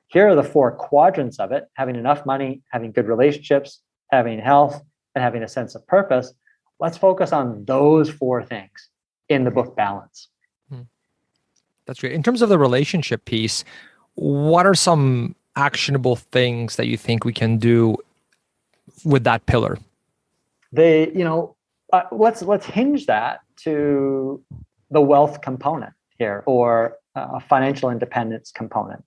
here are the 4 quadrants of it: having enough money, having good relationships, having health, and having a sense of purpose. Let's focus on those 4 things in the book Balance. That's great. In terms of the relationship piece, what are some actionable things that you think we can do with that pillar? Let's hinge that to the wealth component here, or a financial independence component.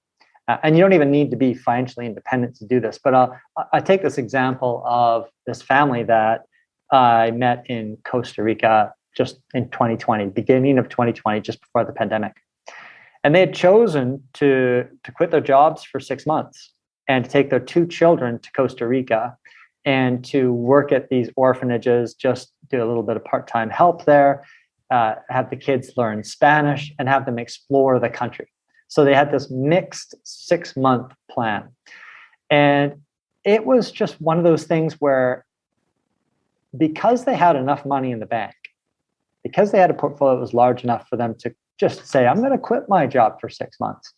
And you don't even need to be financially independent to do this. But I take this example of this family that I met in Costa Rica just in 2020, beginning of 2020, just before the pandemic. And they had chosen to quit their jobs for 6 months and to take their 2 children to Costa Rica and to work at these orphanages, just do a little bit of part-time help there, have the kids learn Spanish and have them explore the country. So they had this mixed 6-month plan. And it was just one of those things where, because they had enough money in the bank, because they had a portfolio that was large enough for them to just say, I'm going to quit my job for 6 months,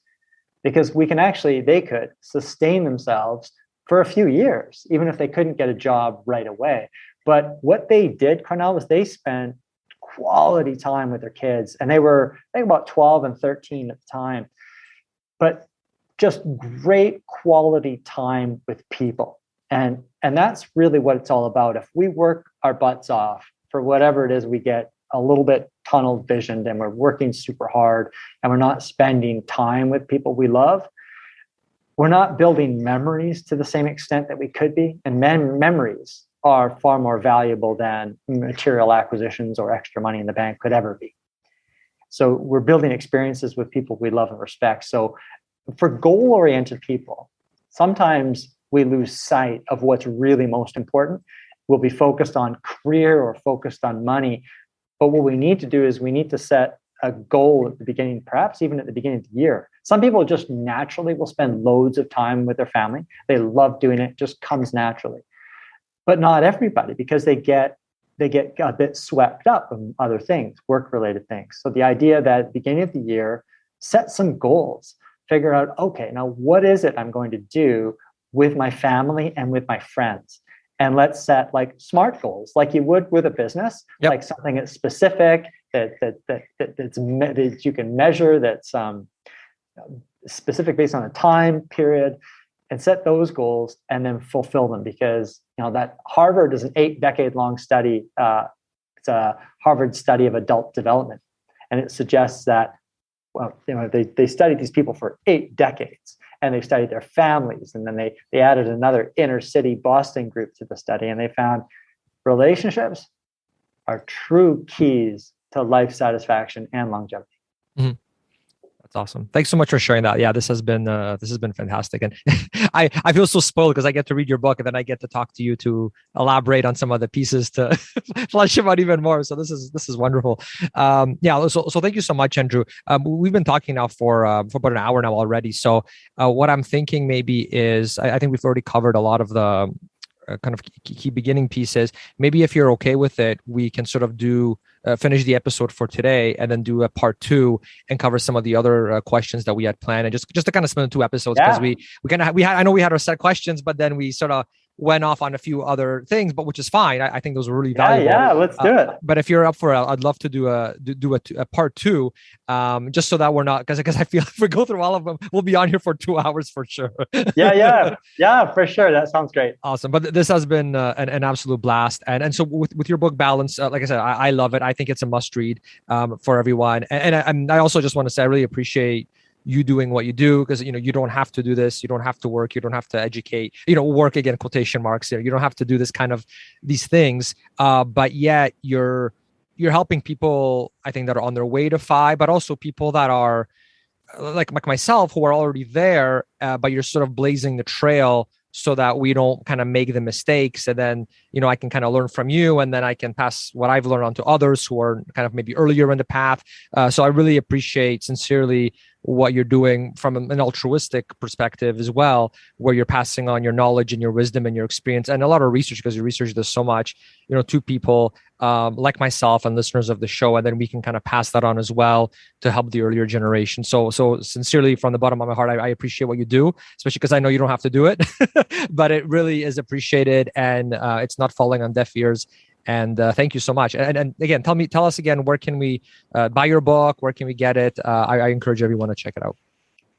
because they could sustain themselves for a few years, even if they couldn't get a job right away. But what they did, Cornell, was they spent quality time with their kids. And they were, I think, about 12 and 13 at the time. But just great quality time with people. And that's really what it's all about. If we work our butts off for whatever it is, we get a little bit tunnel visioned and we're working super hard and we're not spending time with people we love, we're not building memories to the same extent that we could be. And memories are far more valuable than material acquisitions or extra money in the bank could ever be. So we're building experiences with people we love and respect. So for goal-oriented people, sometimes we lose sight of what's really most important. We'll be focused on career or focused on money. But what we need to do is we need to set a goal at the beginning, perhaps even at the beginning of the year. Some people just naturally will spend loads of time with their family. They love doing it, just comes naturally. But not everybody, because they get a bit swept up in other things, work-related things. So the idea that at the beginning of the year, set some goals, figure out, okay, now what is it I'm going to do with my family and with my friends? And let's set like SMART goals, like you would with a business, like something that's specific, that you can measure, that's specific based on a time period, and set those goals and then fulfill them. Because that Harvard is an 8-decade-long study. It's a Harvard study of adult development, and it suggests that they studied these people for 8 decades. And they studied their families. And then they added another inner city Boston group to the study. And they found relationships are true keys to life satisfaction and longevity. Mm-hmm. That's awesome. Thanks so much for sharing that. Yeah, this has been fantastic. And I feel so spoiled because I get to read your book and then I get to talk to you to elaborate on some of the pieces to flesh them out even more. So this is wonderful. So thank you so much, Andrew. We've been talking now for about an hour now already. So what I'm thinking maybe is I think we've already covered a lot of the kind of key beginning pieces. Maybe if you're okay with it, we can sort of finish the episode for today and then do a part 2 and cover some of the other questions that we had planned, and just to kind of spend 2 episodes because I know we had our set questions, but then we sort of went off on a few other things, but which is fine. I think those were really valuable. Yeah, let's do it. But if you're up for it, I'd love to do a part 2, just so that we're not, because I feel if we go through all of them, we'll be on here for 2 hours for sure. Yeah, for sure. That sounds great. Awesome. But this has been an absolute blast. And so with your book Balance, like I said, I love it. I think it's a must read for everyone. And I also just want to say I really appreciate you doing what you do, because you don't have to do this, you don't have to work, you don't have to educate, work, again, quotation marks here, you don't have to do these things, but yet you're helping people, I think, that are on their way to FI, but also people that are like myself who are already there, but you're sort of blazing the trail so that we don't kind of make the mistakes, and then I can kind of learn from you, and then I can pass what I've learned on to others who are kind of maybe earlier in the path. So I really appreciate sincerely what you're doing from an altruistic perspective as well, where you're passing on your knowledge and your wisdom and your experience and a lot of research, because you research this so much, to people like myself and listeners of the show, and then we can kind of pass that on as well to help the earlier generation. So sincerely, from the bottom of my heart, I appreciate what you do, especially because I know you don't have to do it, but it really is appreciated, and it's not falling on deaf ears. And thank you so much. And again, tell us again, where can we buy your book? Where can we get it? I encourage everyone to check it out.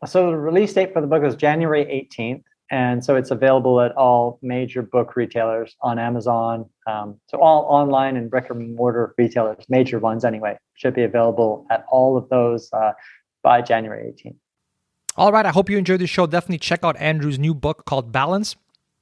So the release date for the book is January 18th. And so it's available at all major book retailers on Amazon. So all online and brick and mortar retailers, major ones anyway, should be available at all of those by January 18th. All right. I hope you enjoyed the show. Definitely check out Andrew's new book called Balance.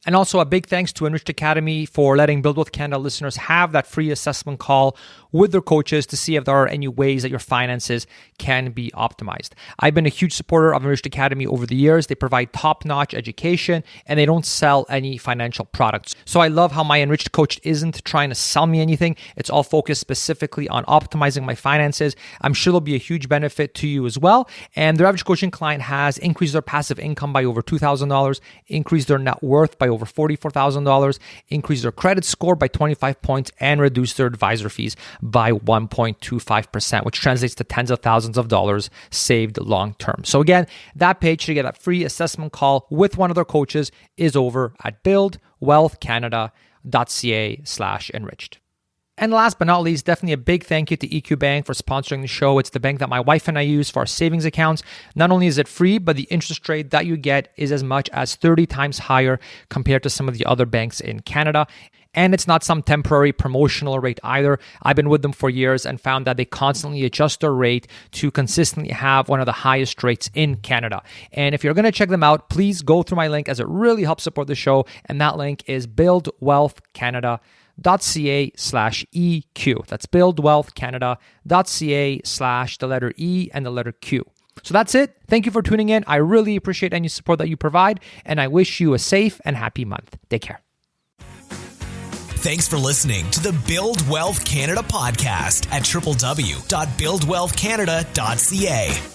And also a big thanks to Enriched Academy for letting Build Wealth Canada listeners have that free assessment call with their coaches to see if there are any ways that your finances can be optimized. I've been a huge supporter of Enriched Academy over the years. They provide top-notch education and they don't sell any financial products. So I love how my Enriched coach isn't trying to sell me anything. It's all focused specifically on optimizing my finances. I'm sure there'll be a huge benefit to you as well. And their average coaching client has increased their passive income by over $2,000, increased their net worth by over $44,000, increased their credit score by 25 points, and reduced their advisor fees by 1.25%, which translates to tens of thousands of dollars saved long term. So again, that page to get that free assessment call with one of their coaches is over at buildwealthcanada.ca/enriched. And last but not least, definitely a big thank you to EQ Bank for sponsoring the show. It's the bank that my wife and I use for our savings accounts. Not only is it free, but the interest rate that you get is as much as 30 times higher compared to some of the other banks in Canada. And it's not some temporary promotional rate either. I've been with them for years and found that they constantly adjust their rate to consistently have one of the highest rates in Canada. And if you're going to check them out, please go through my link as it really helps support the show. And that link is buildwealthcanada.ca/EQ. That's buildwealthcanada.ca/the letter E and the letter Q. So that's it. Thank you for tuning in. I really appreciate any support that you provide, and I wish you a safe and happy month. Take care. Thanks for listening to the Build Wealth Canada podcast at www.buildwealthcanada.ca.